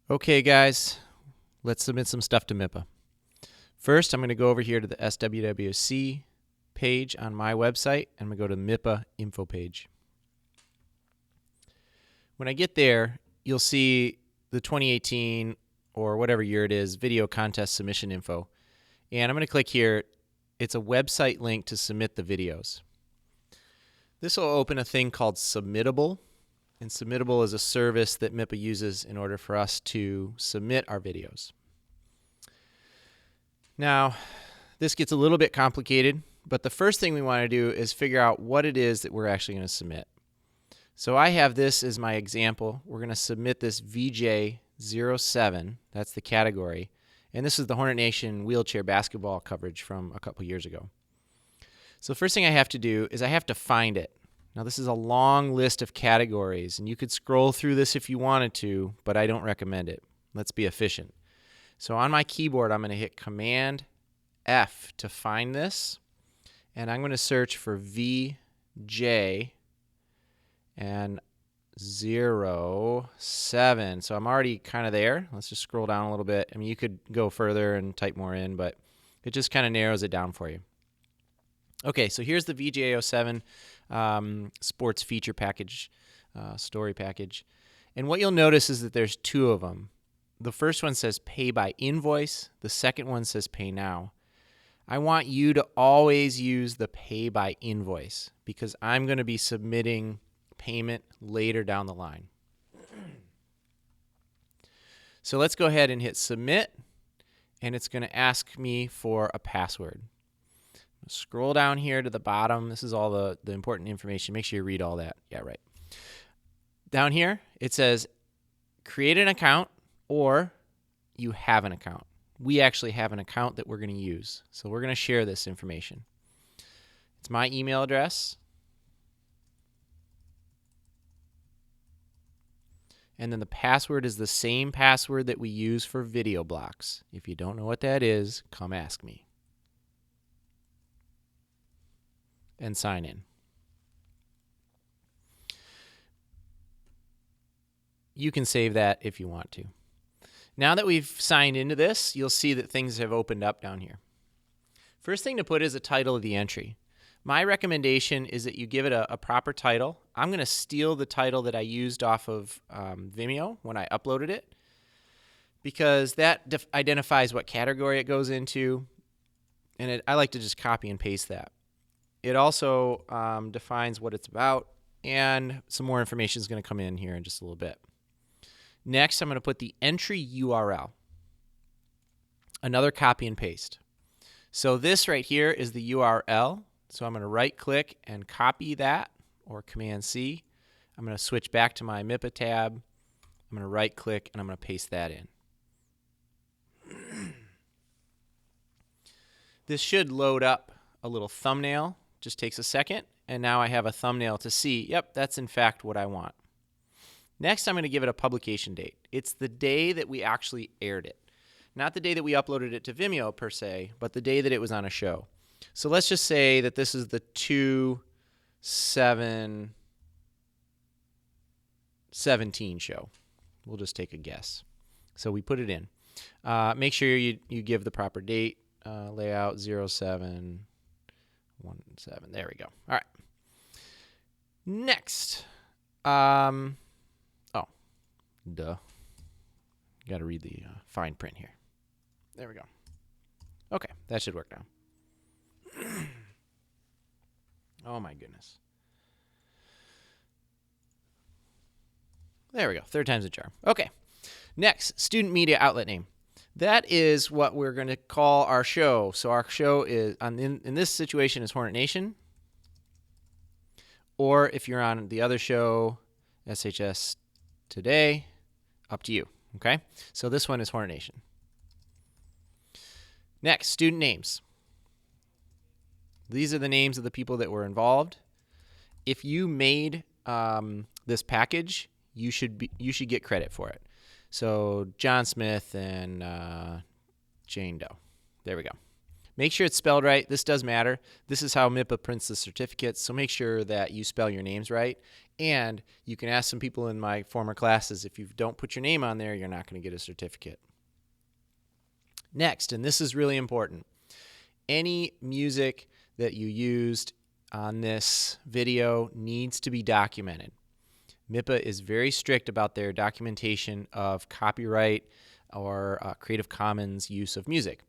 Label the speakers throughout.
Speaker 1: Okay, guys, let's submit some stuff to MIPA. First, I'm going to go over here to the SWWC page on my website, and I'm going to go to the MIPA info page. When I get there, you'll see the 2018 or whatever year it is video contest submission info. And I'm going to click here. It's a website link to submit the videos. This will open a thing called Submittable. And Submittable is a service that MIPA uses in order for us to submit our videos. Now, this gets a little bit complicated, but the first thing we want to do is figure out what it is that we're actually going to submit. So I have this as my example. We're going to submit this VJ07, that's the category, and this is the Hornet Nation wheelchair basketball coverage from a couple years ago. So the first thing I have to do is I have to find it. Now this is a long list of categories, and you could scroll through this if you wanted to, but I don't recommend it. Let's be efficient. So on my keyboard, I'm going to hit Command F to find this, and I'm going to search for VJ and 07. So I'm already kind of there. Let's just scroll down a little bit. I mean, you could go further and type more in, but it just kind of narrows it down for you. Okay, so here's the VJ07 sports feature package, story package. And what you'll notice is that there's two of them. The first one says pay by invoice. The second one says pay now. I want you to always use the pay by invoice because I'm going to be submitting payment later down the line. So let's go ahead and hit submit, and it's going to ask me for a password. Scroll down here to the bottom. This is all the important information. Make sure you read all that. Yeah, right. Down here, it says create an account or you have an account. We actually have an account that we're going to use. So we're going to share this information. It's my email address. And then the password is the same password that we use for video blocks. If you don't know what that is, come ask me. And sign in. You can save that if you want to. Now that we've signed into this, you'll see that things have opened up down here. First thing to put is a title of the entry. My recommendation is that you give it a proper title. I'm going to steal the title that I used off of Vimeo when I uploaded it because that identifies what category it goes into, and I like to just copy and paste that. It also defines what it's about, and some more information is going to come in here in just a little bit. Next, I'm going to put the entry URL. Another copy and paste. So this right here is the URL. So I'm going to right-click and copy that, or Command-C. I'm going to switch back to my MIPA tab. I'm going to right-click, and I'm going to paste that in. This should load up a little thumbnail. Just takes a second, and now I have a thumbnail to see, yep, that's in fact what I want. Next, I'm going to give it a publication date. It's the day that we actually aired it. Not the day that we uploaded it to Vimeo per se, but the day that it was on a show. So let's just say that this is the 2/7/17 show. We'll just take a guess. So we put it in. Make sure you give the proper date, layout 0717. There we go. All right. Next. Got to read the fine print here. There we go. Okay, that should work now. Oh my goodness. There we go. Third time's a charm. Okay. Next, student media outlet name. That is what we're going to call our show. So our show is in this situation is Hornet Nation. Or if you're on the other show, SHS Today, up to you. Okay? So this one is Hornet Nation. Next, student names. These are the names of the people that were involved. If you made this package, you should get credit for it. So John Smith and Jane Doe. There we go. Make sure it's spelled right. This does matter. This is how MIPA prints the certificates, so make sure that you spell your names right. And you can ask some people in my former classes, if you don't put your name on there, you're not going to get a certificate. Next, and this is really important, any music that you used on this video needs to be documented. MIPA is very strict about their documentation of copyright or Creative Commons use of music.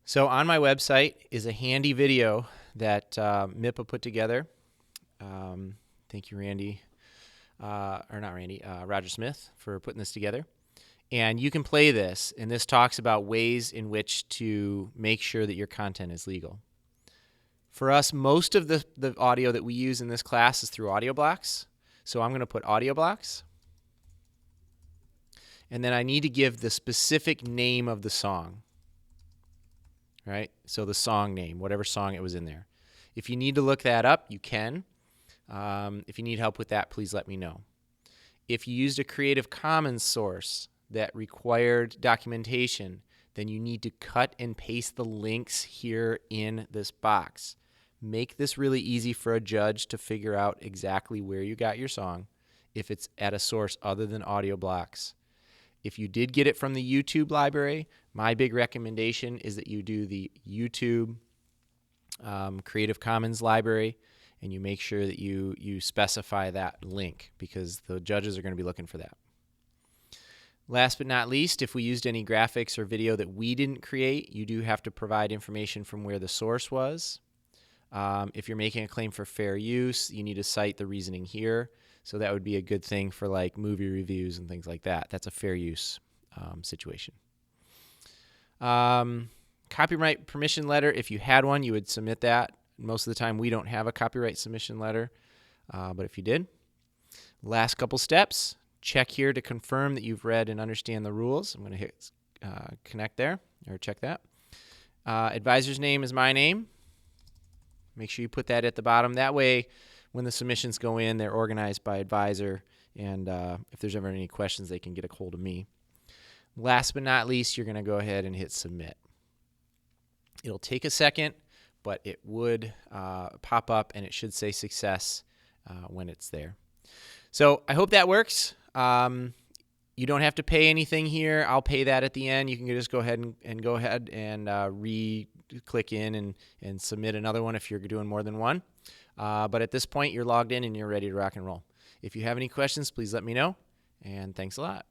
Speaker 1: So on my website is a handy video that MIPA put together. Thank you, Randy, Roger Smith, for putting this together. And you can play this, and this talks about ways in which to make sure that your content is legal. For us, most of the audio that we use in this class is through audio blocks. So I'm going to put audio blocks. And then I need to give the specific name of the song. Right? So the song name, whatever song it was in there. If you need to look that up, you can. If you need help with that, please let me know. If you used a Creative Commons source that required documentation, then you need to cut and paste the links here in this box. Make this really easy for a judge to figure out exactly where you got your song if it's at a source other than audio blocks. If you did get it from the YouTube library, my big recommendation is that you do the YouTube Creative Commons library, and you make sure that you specify that link, because the judges are going to be looking for that. Last but not least, if we used any graphics or video that we didn't create, you do have to provide information from where the source was. If you're making a claim for fair use, you need to cite the reasoning here. So that would be a good thing for like movie reviews and things like that. That's a fair use situation. Copyright permission letter, if you had one, you would submit that. Most of the time we don't have a copyright submission letter, but if you did. Last couple steps, check here to confirm that you've read and understand the rules. I'm going to hit connect there, or check that. Advisor's name is my name. Make sure you put that at the bottom. That way, when the submissions go in, they're organized by advisor, and if there's ever any questions, they can get a hold of me. Last but not least, you're going to go ahead and hit submit. It'll take a second, but it would pop up, and it should say success when it's there. So I hope that works. You don't have to pay anything here. I'll pay that at the end. You can just go ahead and re-click in and submit another one if you're doing more than one. But at this point, you're logged in and you're ready to rock and roll. If you have any questions, please let me know, and thanks a lot.